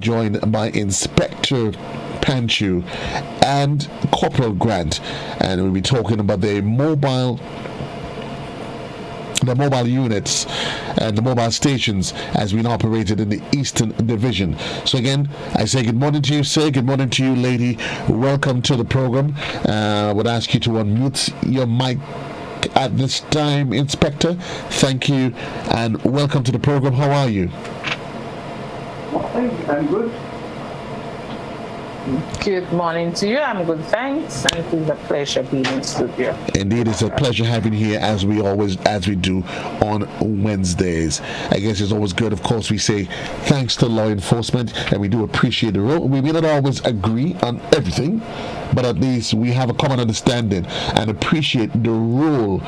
joined by Inspector Panchoo and Corporal Grant, and we'll be talking about the mobile units and the mobile stations as being operated in the Eastern Division. So again, I say good morning to you, sir. Good morning to you, lady. Welcome to the program. I would ask you to unmute your mic at this time, Inspector. Thank you, and welcome to the program. How are you? I'm good. Good morning to you. I'm good, thanks. And it is a pleasure being in studio. Indeed, it's a pleasure having you here as we do on Wednesdays. I guess it's always good. Of course, we say thanks to law enforcement, and we do appreciate the role. We may not always agree on everything, but at least we have a common understanding and appreciate the role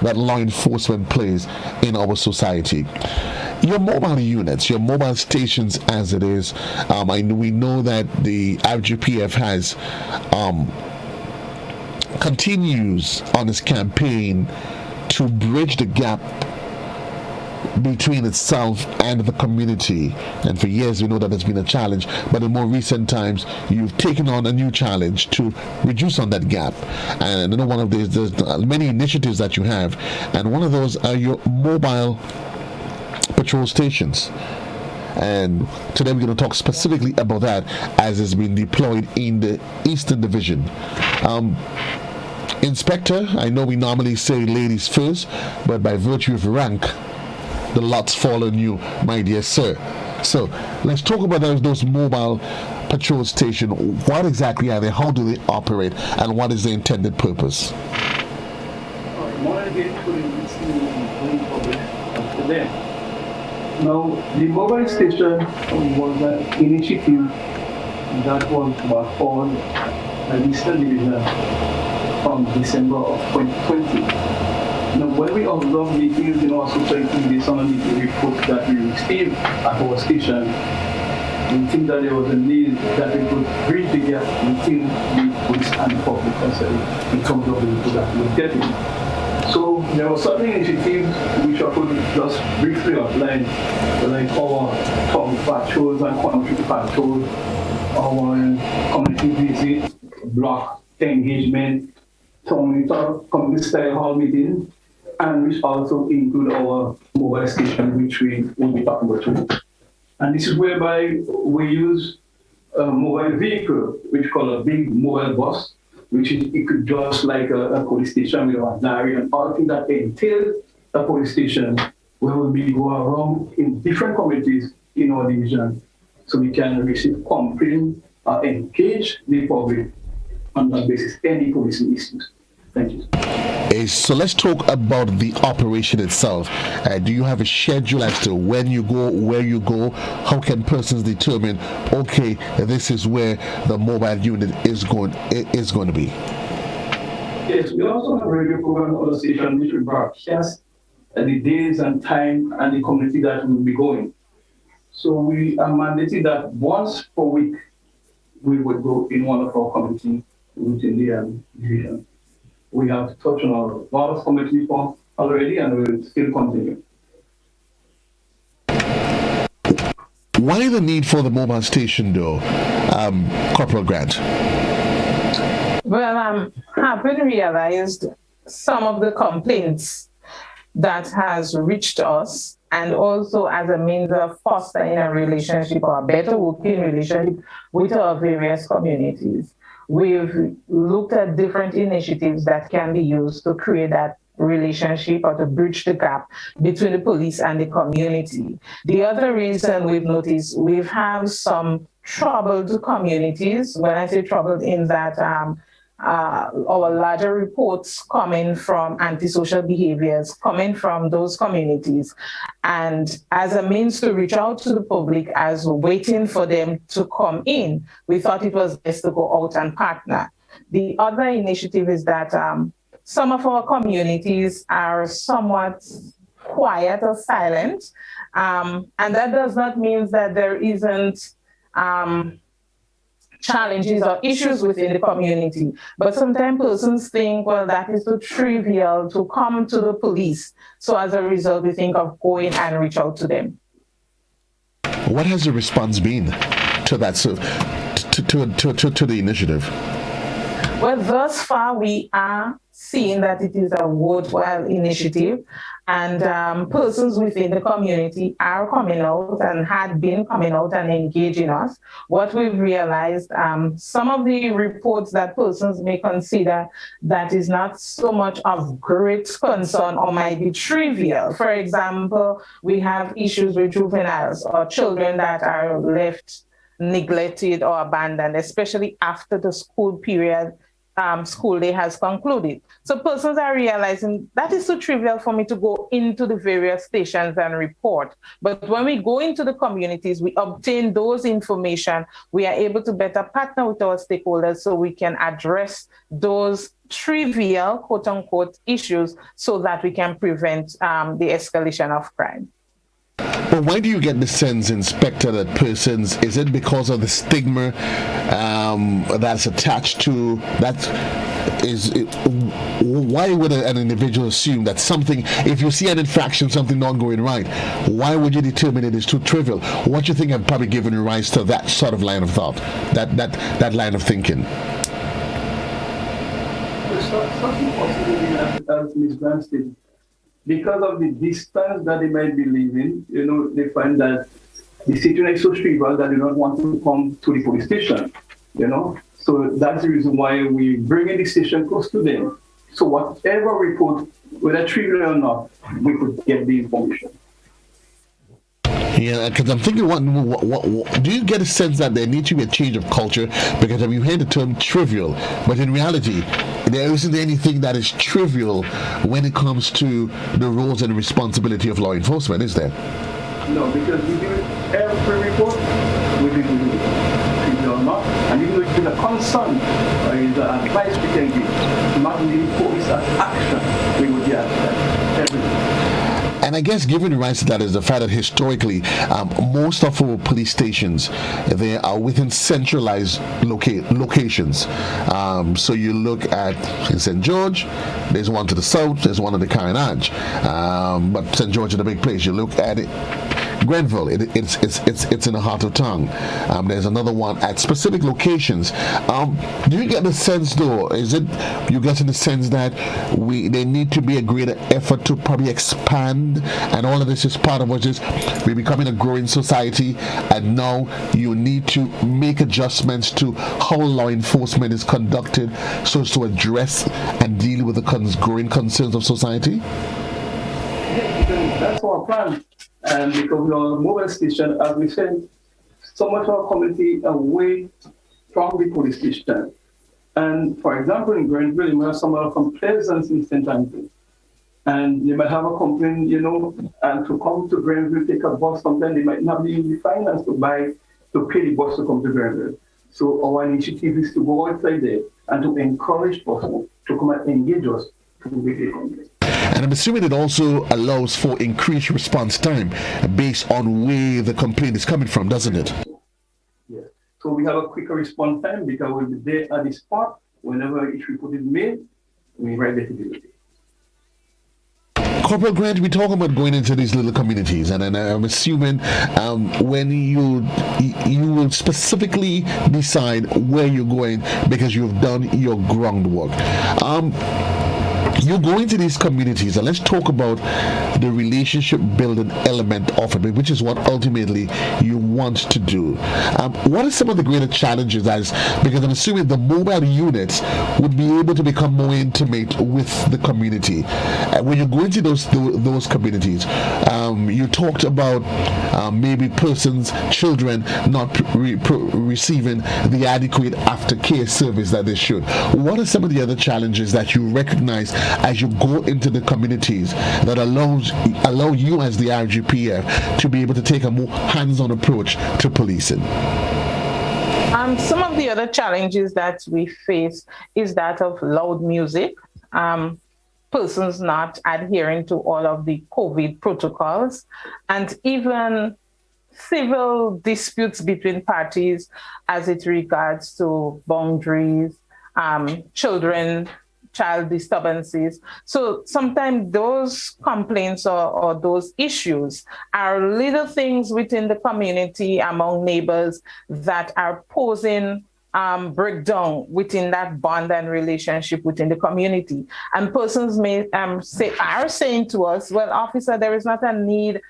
that law enforcement plays in our society. Your mobile units, your mobile stations as it is, we know that the IGPF has continues on its campaign to bridge the gap between itself and the community, and for years we know that it's been a challenge, but in more recent times you've taken on a new challenge to reduce on that gap. And I know one of these, there's many initiatives that you have, and one of those are your mobile patrol stations, and today we're going to talk specifically about that as it's been deployed in the Eastern Division. Inspector, I know we normally say ladies first, but by virtue of rank the lots fall on you, my dear sir. So let's talk about those mobile patrol stations. What exactly are they, how do they operate, and what is the intended purpose? Now, the mobile station was an initiative that was formed by the Eastern Division from December of 2020. Now, when we observe the things in our society based on the reports that we received at our station, we think that there was a need that we could bridge the gap between the police and the public in terms of the people that we were getting. So there were certain initiatives which I could just briefly outline, like our town patrols and community patrols, our community visit, block engagement, community style hall meeting, and which also include our mobile station, which we will be talking about today. And this is whereby we use a mobile vehicle, which we call a big mobile bus, which is it could just like a police station with a diary and all things that entails a police station, where we go around in different communities in our division, so we can receive complaints, engage the public on that basis, any policing issues. Thank you. So let's talk about the operation itself. Do you have a schedule as to when you go, where you go? How can persons determine, okay, this is where the mobile unit is going to be? Yes, we also have a radio program on the station which we broadcast the days and time and the community that we will be going. So we are mandated that once per week we would go in one of our community within the division. We have touched on a lot of community forms already, and we will still continue. Why the need for the mobile station, though, Corporal Grant? Well, I'm happy to realize some of the complaints that has reached us, and also as a means of fostering a relationship or a better working relationship with our various communities. We've looked at different initiatives that can be used to create that relationship or to bridge the gap between the police and the community. The other reason we've noticed, we've had some troubled communities. When I say troubled, in that our larger reports coming from antisocial behaviors coming from those communities. And as a means to reach out to the public as we're waiting for them to come in, we thought it was best to go out and partner. The other initiative is that some of our communities are somewhat quiet or silent. And that does not mean that there isn't challenges or issues within the community. But sometimes persons think, well, that is too trivial to come to the police. So as a result, we think of going and reach out to them. What has the response been to that to the initiative? Well, thus far, we are seeing that it is a worthwhile initiative, and persons within the community are coming out and had been coming out and engaging us. What we've realized, some of the reports that persons may consider that is not so much of great concern or might be trivial. For example, we have issues with juveniles or children that are left neglected or abandoned, especially after the school period. School day has concluded. So persons are realizing that is so trivial for me to go into the various stations and report. But when we go into the communities, we obtain those information, we are able to better partner with our stakeholders so we can address those trivial, quote unquote, issues so that we can prevent the escalation of crime. But why do you get the sense, Inspector, that persons, is it because of the stigma that's attached to that? Why would an individual assume that something, if you see an infraction, something not going right, why would you determine it is too trivial? What do you think have probably given rise to that sort of line of thought, that line of thinking? Something possibly as Ms. Grant stated. Because of the distance that they might be living, they find that the situation is so trivial that they don't want to come to the police station, So that's the reason why we bring in the station close to them. So whatever report, whether trivial or not, we could get the information. Yeah, because I'm thinking, what do you get a sense that there needs to be a change of culture? Because you hear the term trivial, but in reality, there isn't anything that is trivial when it comes to the roles and responsibility of law enforcement, is there? No, because we do every report, we do trivial or not, and even if it's a concern or is an advice we can give, not leave police action, we would get everything. And I guess giving rise to that is the fact that historically, most of our police stations, they are within centralized locations. So you look at in St. George, there's one to the south, there's one in the Carnage. But St. George is a big place. You look at it, Grenville, it's in the heart of town. There's another one at specific locations. Do you get the sense, though, is it you get in the sense that there need to be a greater effort to probably expand, and all of this is part of what is we're becoming a growing society, and now you need to make adjustments to how law enforcement is conducted so as to address and deal with the growing concerns of society? Yeah, that's our plan. And because we are a mobile station, as we said, so much of our community away from the police station. And for example, in Grenville, you might have someone from Pleasance in St. Andrews. And they might have a complaint, and to come to Grenville, take a bus, sometimes they might not be in the finance to pay the bus to come to Grenville. So our initiative is to go outside there and to encourage people to come and engage us to make a complaint. And I'm assuming it also allows for increased response time based on where the complaint is coming from, doesn't it? Yes. So we have a quicker response time because we'll be there at the spot. Whenever each report is made, we're ready to do it. Corporal Grant, we talk about going into these little communities, and I'm assuming when you will specifically decide where you're going because you've done your groundwork. You go into these communities, and let's talk about the relationship building element of it, which is what ultimately you want to do. What are some of the greater challenges? Because I'm assuming the mobile units would be able to become more intimate with the community. When you go into those communities, you talked about maybe persons, children not receiving the adequate aftercare service that they should. What are some of the other challenges that you recognize as you go into the communities that allow you as the RGPF to be able to take a more hands-on approach to policing? Some of the other challenges that we face is that of loud music, persons not adhering to all of the COVID protocols, and even civil disputes between parties as it regards to boundaries, children child disturbances. So sometimes those complaints or those issues are little things within the community among neighbors that are posing breakdown within that bond and relationship within the community. And persons may are saying to us, well, officer, there is not a need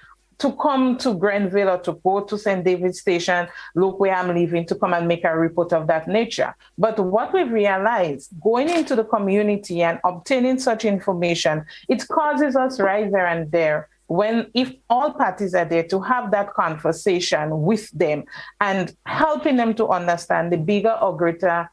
to come to Grenville or to go to St. David's Station, look where I'm leaving, to come and make a report of that nature. But what we've realized, going into the community and obtaining such information, it causes us right there and there, if all parties are there, to have that conversation with them and helping them to understand the bigger or greater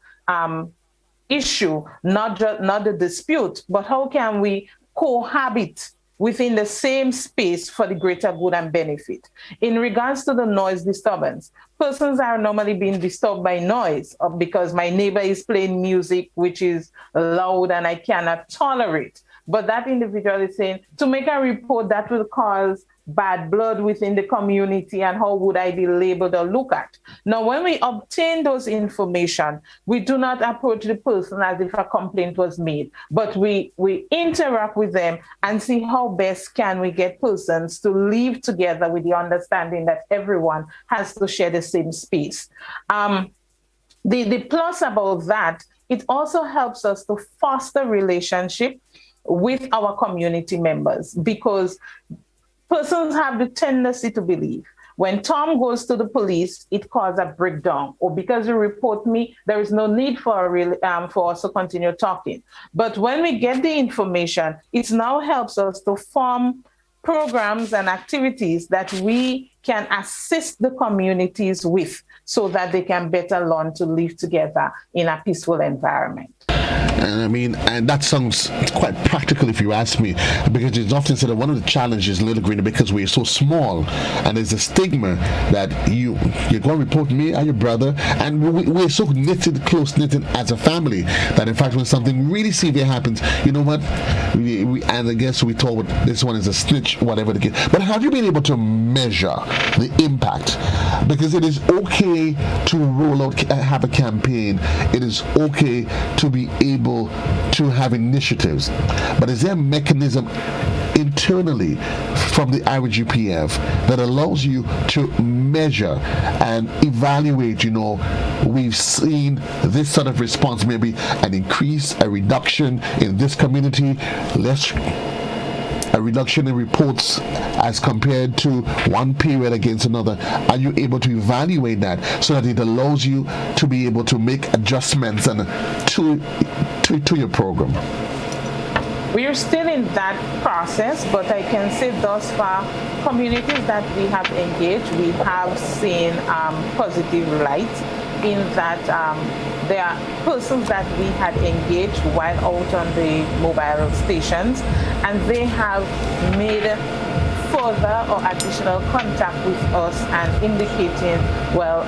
issue, not the dispute, but how can we cohabit within the same space for the greater good and benefit. In regards to the noise disturbance, persons are normally being disturbed by noise because my neighbor is playing music which is loud and I cannot tolerate. But that individual is saying, to make a report that will cause bad blood within the community, and how would I be labeled or looked at? Now, when we obtain those information, we do not approach the person as if a complaint was made, but we interact with them and see how best can we get persons to live together with the understanding that everyone has to share the same space. The plus about that, it also helps us to foster relationship with our community members, because persons have the tendency to believe when Tom goes to the police, it causes a breakdown, or because you report me, there is no need for us to continue talking. But when we get the information, it now helps us to form programs and activities that we can assist the communities with, so that they can better learn to live together in a peaceful environment. And I mean, and that sounds quite practical if you ask me, because it's often said that one of the challenges in Little Green, because we're so small and there's a stigma that you're going to report me and your brother, and we're so close knitted as a family that in fact when something really severe happens, you know what, and I guess we told this one is a snitch, whatever the case. But have you been able to measure the impact? Because it is okay to roll out, have a campaign, it is okay to be able to have initiatives, but is there a mechanism internally from the IRGPF that allows you to measure and evaluate, we've seen this sort of response, maybe an increase, a reduction in this community, a reduction in reports as compared to one period against another? Are you able to evaluate that so that it allows you to be able to make adjustments and to your program? We are still in that process, but I can say thus far, communities that we have engaged, we have seen positive light in that there are persons that we had engaged while out on the mobile stations, and they have made further or additional contact with us and indicating, well,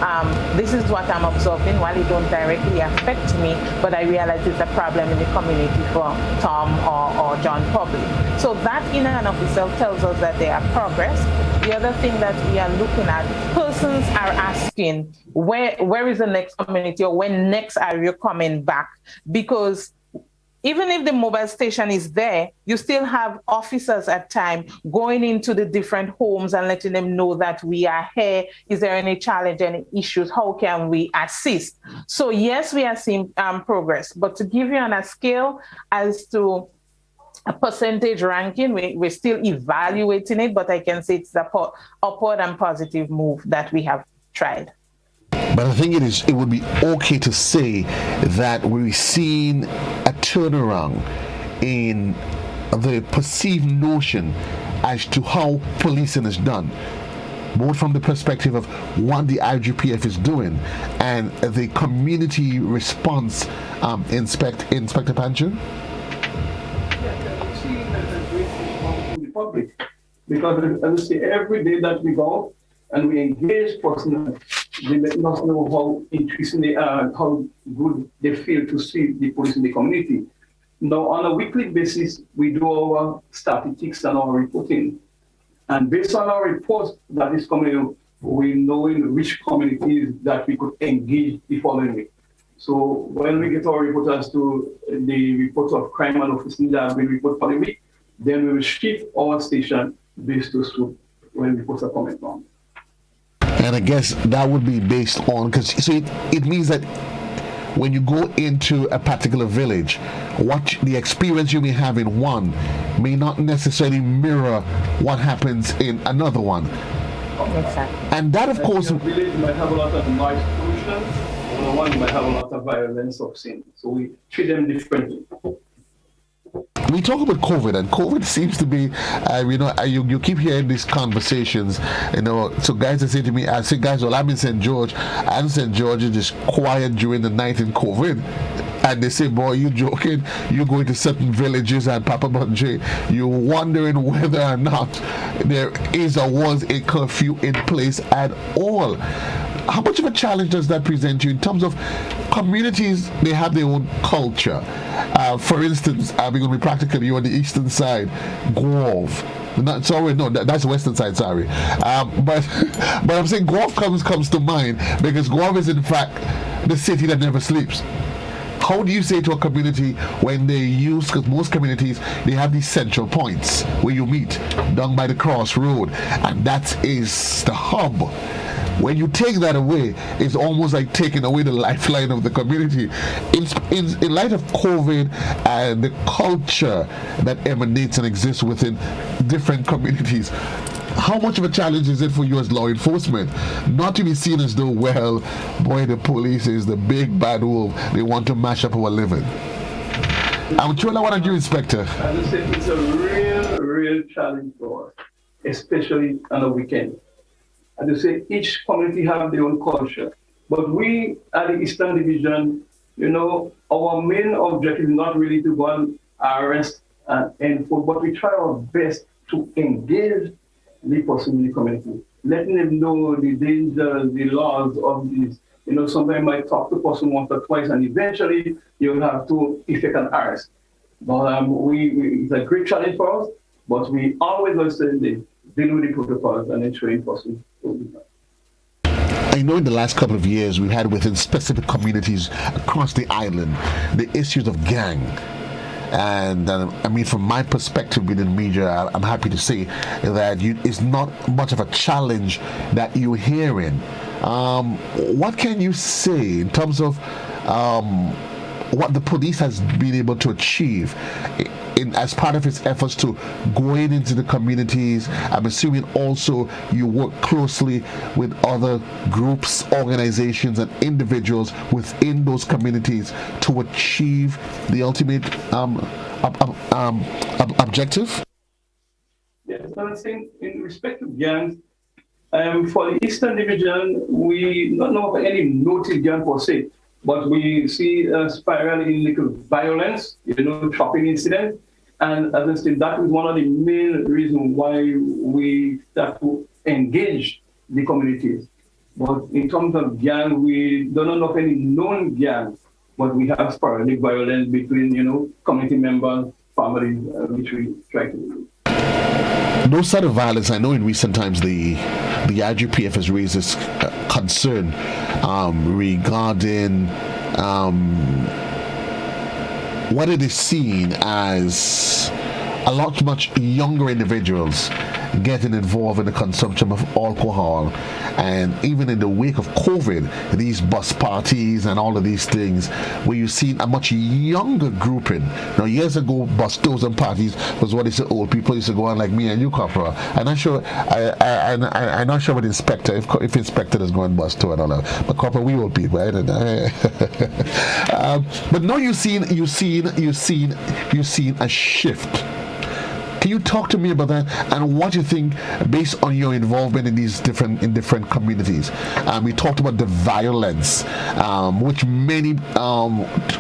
this is what I'm observing. While it don't directly affect me, but I realize it's a problem in the community for Tom or John Public. So that in and of itself tells us that there are progress. The other thing that we are looking at, persons are asking, where is the next community, or when next are you coming back? Because even if the mobile station is there, you still have officers at times going into the different homes and letting them know that we are here. Is there any challenge, any issues? How can we assist? So yes, we are seeing progress, but to give you on a scale as to a percentage ranking, we're still evaluating it, but I can say it's a upward and positive move that we have tried. But I think it would be okay to say that we've seen a turnaround in the perceived notion as to how policing is done, both from the perspective of what the IGPF is doing and the community response. Inspector Panchoo? Yes, see that a great response from the public, because as I say, every day that we go and we engage personnel, they let us know how increasingly, how good they feel to see the police in the community. Now, on a weekly basis, we do our statistics and our reporting. And based on our reports that is coming in, we know in which communities that we could engage the following week. So when we get our report as to the report of crime and offenses that have been reported for the week, then we will shift our station based to swoop when reports are coming from. And I guess that would be based on, because so it means that when you go into a particular village, what the experience you may have in one may not necessarily mirror what happens in another one. Exactly. And that, of course, the village might have a lot of noise pollution, and one might have a lot of violence of sin. So we treat them differently. we talk about COVID, and COVID seems to be, you keep hearing these conversations, so guys that say to me, I say, guys, well, I'm in St. George, and St. George is just quiet during the night in COVID. And they say, boy, you joking? You go into certain villages and Papa Panchoo, you're wondering whether or not there is or was a curfew in place at all. How much of a challenge does that present you in terms of communities? They have their own culture. For instance, we're going to be practical. You're on the eastern side, Guelph. That's the western side. Sorry, but I'm saying Guelph comes to mind because Guelph is in fact the city that never sleeps. How do you say to a community when they use, because most communities, they have these central points where you meet down by the crossroad, and that is the hub. When you take that away, it's almost like taking away the lifeline of the community. In light of COVID and the culture that emanates and exists within different communities, how much of a challenge is it for you as law enforcement not to be seen as though, well, boy, the police is the big bad wolf, they want to mash up our living? I'm sure I want to do, Inspector. As I said, it's a real challenge for us, especially on the weekend. As I say, each community have their own culture. But we at the Eastern Division, our main objective is not really to go and arrest and enforce, but we try our best to engage the person in the community, letting them know the dangers, the laws of this. Sometimes you might talk to a person once or twice, and eventually you'll have to effect an arrest. But it's a great challenge for us, but we always deal with the protocols and ensuring person. I know in the last couple of years we've had within specific communities across the island the issues of gang. And from my perspective within media, I'm happy to say that it's not much of a challenge that you're hearing. What can you say in terms of what the police has been able to achieve as part of its efforts to going into the communities? I'm assuming also you work closely with other groups, organizations, and individuals within those communities to achieve the ultimate objective? Yes, I'm saying in respect to gangs, for the Eastern Division, we don't know of any noted gang per se, but we see a spiral in little violence, chopping incidents. And as I said, that is one of the main reasons why we start to engage the communities. But in terms of gang, we don't know of any known gangs, but we have sporadic violence between, community members, families, which we try to do. No sort of violence. I know in recent times the IGPF has raised this concern regarding what it is seen as a lot much younger individuals getting involved in the consumption of alcohol. And even in the wake of COVID, these bus parties and all of these things, where you've seen a much younger grouping. Now, years ago, bus tours and parties was what they said old people used to go on, like me and you, Corporal. I'm not sure. I'm not sure what Inspector, if Inspector is going bus tour and all that. But Corporal, we old people, right? But now you've seen a shift. Can you talk to me about that and what you think based on your involvement in these different communities? We talked about the violence, which many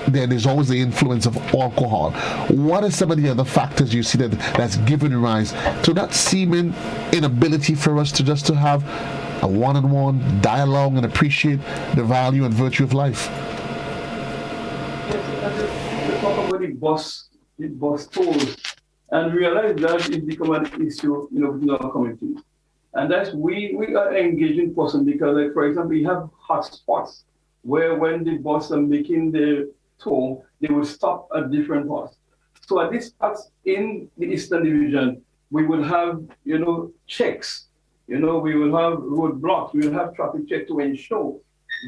there's always the influence of alcohol. What are some of the other factors you see that's given rise to that seeming inability for us to have a one-on-one dialogue and appreciate the value and virtue of life? Yes, we talk about the bus tours. And realize that it become an issue, within our communities. And that's we are engaging person because, like, for example, we have hot spots where when the bus are making the tour, they will stop at different parts. So at these parts in the Eastern Division, we will have, checks. We will have roadblocks. We will have traffic check to ensure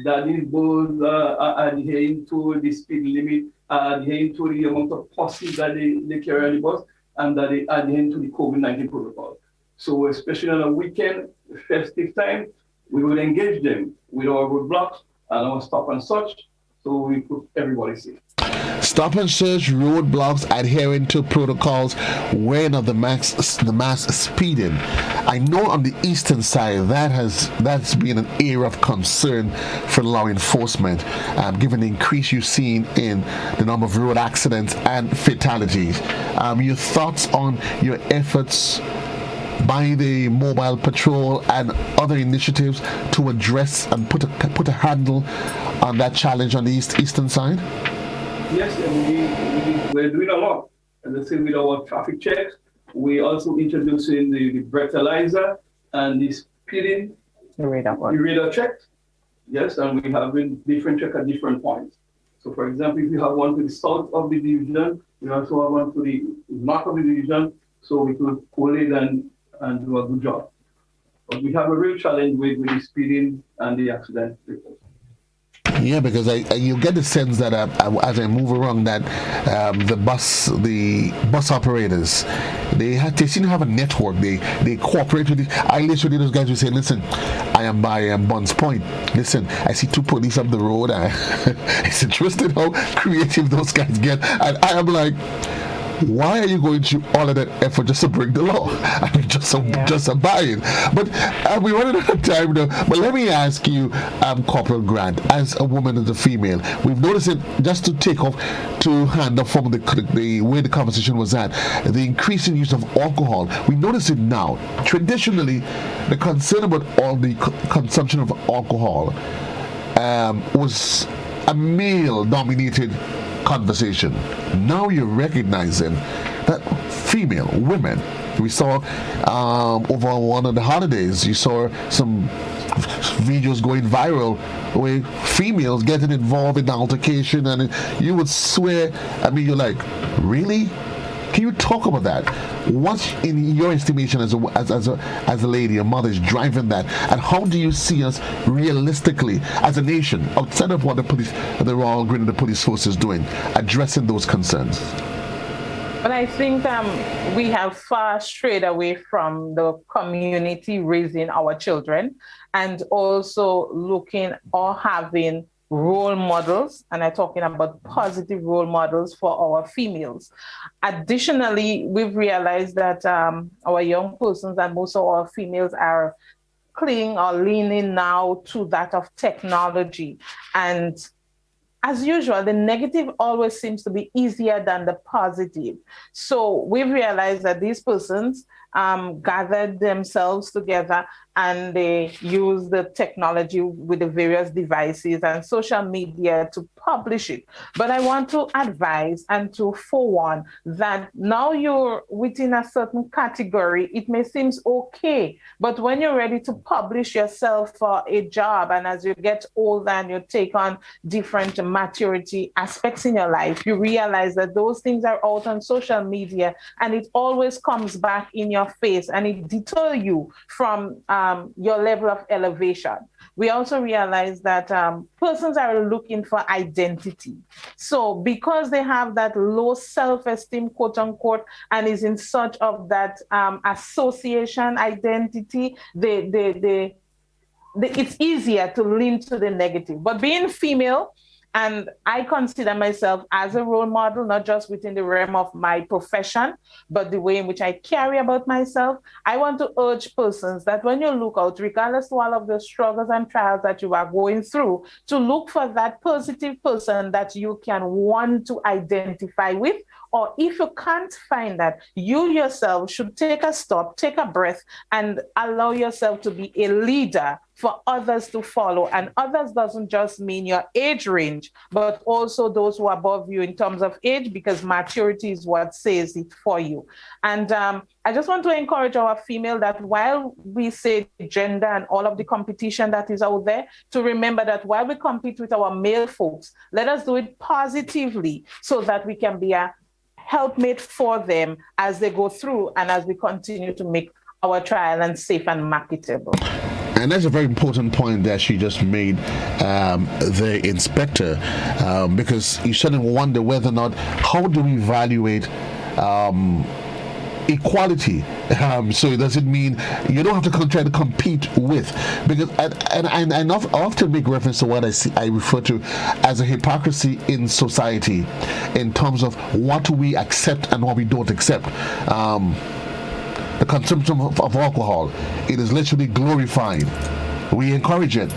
that these boats are adhering to the speed limit, adhering to the amount of buses that they carry on the bus, and that they adhere to the COVID-19 protocol. So especially on a weekend, festive time, we will engage them with our roadblocks and our stop and search, so we put everybody safe. Stop and search, roadblocks, adhering to protocols, weighing of the mass speeding. I know on the eastern side that's been an area of concern for law enforcement, given the increase you've seen in the number of road accidents and fatalities. Your thoughts on your efforts by the mobile patrol and other initiatives to address and put a handle on that challenge on the eastern side? Yes, we're doing a lot. As I said, with our traffic checks, we also introducing the breathalyzer and the speeding radar check. Yes, and we have different check at different points. So, for example, if you have one to the south of the division, we also have one to the north of the division, so we could collate and do a good job. But we have a real challenge with the speeding and the accident reports. Yeah, because you get the sense that as I move around that the bus operators, they seem to have a network. They cooperate with it. I literally those guys will say, "Listen, I am by Buns Point. Listen, I see two police up the road." It's interesting how creative those guys get, and I am like, why are you going through all of that effort just to break the law? I mean, just a buy-in. But we're running out of time now. But let me ask you, Corporal Grant, as a woman and a female, we've noticed it, just to take off to hand up from the way the conversation was at, the increasing use of alcohol. We notice it now. Traditionally, the concern about all the consumption of alcohol was a male-dominated conversation. Now you're recognizing that women, we saw over one of the holidays, you saw some videos going viral where females getting involved in the altercation, and you would swear, I mean, you're like, really? Can you talk about that? What, in your estimation, as a lady, a mother, is driving that, and how do you see us realistically as a nation, outside of what the Royal Grenadier Police Force is doing, addressing those concerns? But I think we have far strayed away from the community raising our children, and also looking or having role models, and I'm talking about positive role models for our females. Additionally, we've realized that our young persons and most of our females are clinging or leaning now to that of technology. And as usual, the negative always seems to be easier than the positive. So we've realized that these persons gathered themselves together and they use the technology with the various devices and social media to publish it. But I want to advise and to forewarn that now you're within a certain category, it may seem okay, but when you're ready to publish yourself for a job, and as you get older and you take on different maturity aspects in your life, you realize that those things are out on social media, and it always comes back in your face, and it deters you from your level of elevation. We also realize that persons are looking for identity. So because they have that low self-esteem, quote unquote, and is in search of that association identity, it's easier to lean to the negative. But being female, and I consider myself as a role model, not just within the realm of my profession, but the way in which I carry about myself. I want to urge persons that when you look out, regardless of all of the struggles and trials that you are going through, to look for that positive person that you can want to identify with, Or if you can't find that, you yourself should take a stop, take a breath, and allow yourself to be a leader for others to follow. And others doesn't just mean your age range, but also those who are above you in terms of age, because maturity is what says it for you. And I just want to encourage our female that while we say gender and all of the competition that is out there, to remember that while we compete with our male folks, let us do it positively so that we can be a helpmate for them as they go through and as we continue to make our trial safe and marketable. And that's a very important point that she just made, the inspector, because you suddenly wonder whether or not, how do we evaluate equality? So does it mean you don't have to try to compete with? Because and I often make reference to what I refer to as a hypocrisy in society, in terms of what we accept and what we don't accept. The consumption of alcohol, it is literally glorified. We encourage it.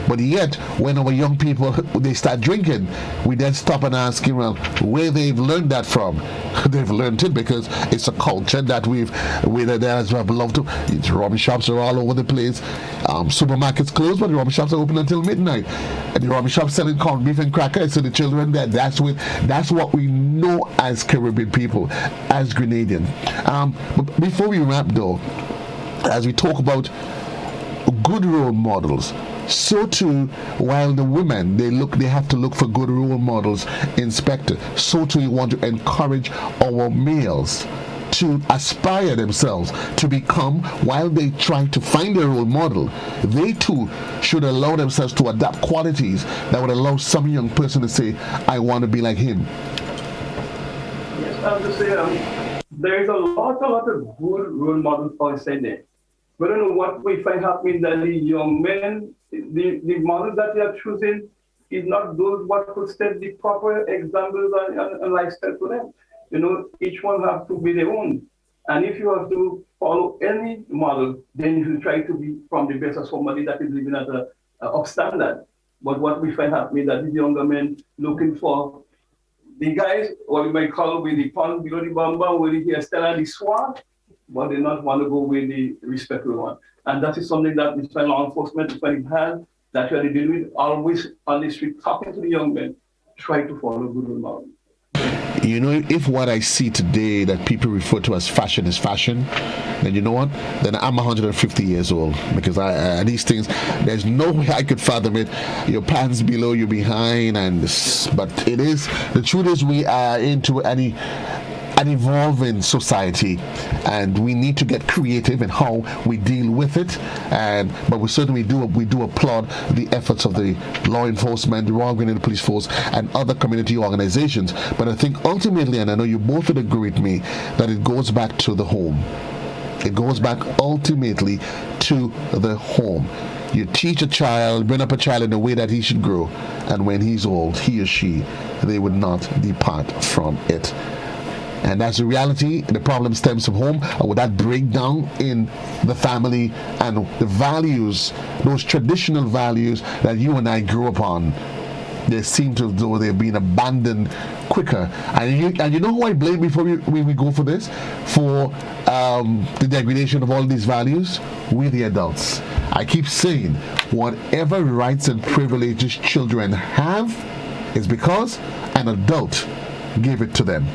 But yet, when our young people, they start drinking, we then stop and ask, well, where they've learned that from. They've learned it because it's a culture that that has belonged to. It's rum shops are all over the place. Supermarkets closed, but the rum shops are open until midnight. And the rum shops selling corned beef and crackers to the children. That's what we know as Caribbean people, as Grenadian. But before we wrap, though, as we talk about good role models, so too, while the women they have to look for good role models, Inspector, so too we want to encourage our males to aspire themselves to become, while they try to find their role model, they too should allow themselves to adapt qualities that would allow some young person to say, I want to be like him. Yes, I'm just saying, there is a lot of good role models outside there. But I don't know what we find happening that the young men, the models that they are choosing is not those what could set the proper examples and lifestyle for them. You know, each one has to be their own. And if you have to follow any model, then you should try to be from the best of somebody that is living at a upstandard. But what we find happening that the younger men looking for the guys, what you might call with the pun below the bamba, with the hairstyle and the swag, but they not want to go with the respectful one. And that is something that the law enforcement has, that you are dealing with, always on the street, talking to the young men, try to follow good role models. You know, if what I see today that people refer to as fashion is fashion, then you know what? Then I'm 150 years old, because these things, there's no way I could fathom it. Your pants below, you behind, but it is, the truth is we are into an evolving society, and we need to get creative in how we deal with it. But we certainly do applaud the efforts of the law enforcement, the Royal Grenada Police Force, and other community organizations. But I think ultimately, and I know you both would agree with me, that it goes back to the home. It goes back ultimately to the home. You teach a child, bring up a child in the way that he should grow, and when he's old, he or she, they would not depart from it. And that's the reality. The problem stems from home, or with that breakdown in the family and the values, those traditional values that you and I grew up on. They seem to, though they've been abandoned quicker. And you know who I blame before we go for this? For the degradation of all these values? We the adults. I keep saying, whatever rights and privileges children have is because an adult gave it to them.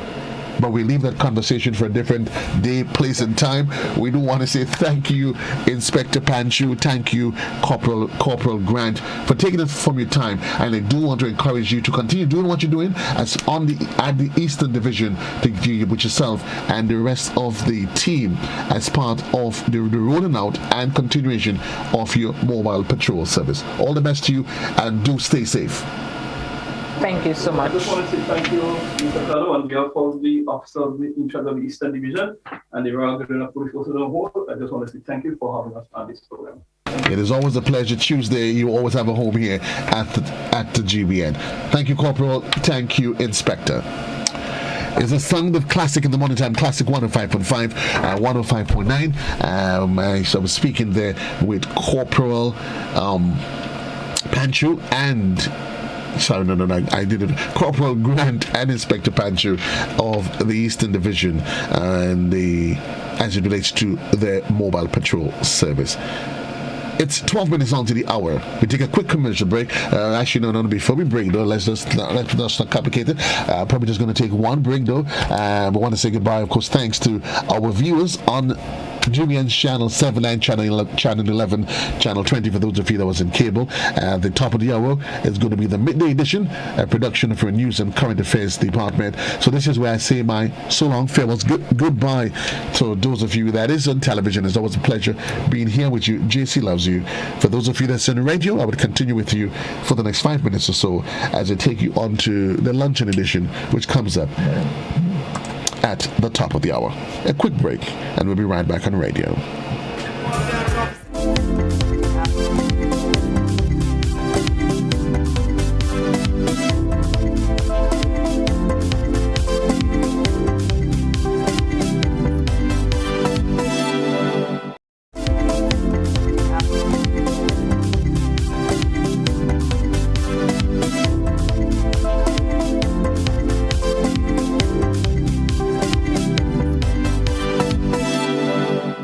But we leave that conversation for a different day, place, and time. We do want to say thank you, Inspector Panchoo. Thank you, Corporal Grant, for taking it from your time. And I do want to encourage you to continue doing what you're doing at the Eastern Division, with yourself and the rest of the team as part of the rolling out and continuation of your mobile patrol service. All the best to you, and do stay safe. Thank you so much. I just want to say thank you, Mr. Cadore, on behalf of the officers in charge of the Eastern Division and the Royal Grenada Police Force as a whole. I just want to say thank you for having us on this program. It is always a pleasure. Tuesday, you always have a home here at the GBN. Thank you, Corporal. Thank you, Inspector. It's a song of classic in the morning time, classic 105.5, 105.9. I was speaking there with Corporal Panchoo and Sorry, no, I did it. Corporal Grant and Inspector Panchoo of the Eastern Division, and as it relates to their mobile patrol service. It's 12 minutes on to the hour. We take a quick commercial break. Actually, no, before we break, though, let's not complicate it. Probably just going to take one break, though. We want to say goodbye, of course, thanks to our viewers on Julian's channel 7 and channel 11, channel 20 for those of you that was in cable. At the top of the hour is going to be the midday edition, a production for News and Current Affairs Department. So this is where I say my so long farewells, goodbye to those of you that is on television. It's always a pleasure being here with you. JC loves you. For those of you that's in the radio, I would continue with you for the next 5 minutes or so as I take you on to the luncheon edition, which comes up at the top of the hour. A quick break, and we'll be right back on radio.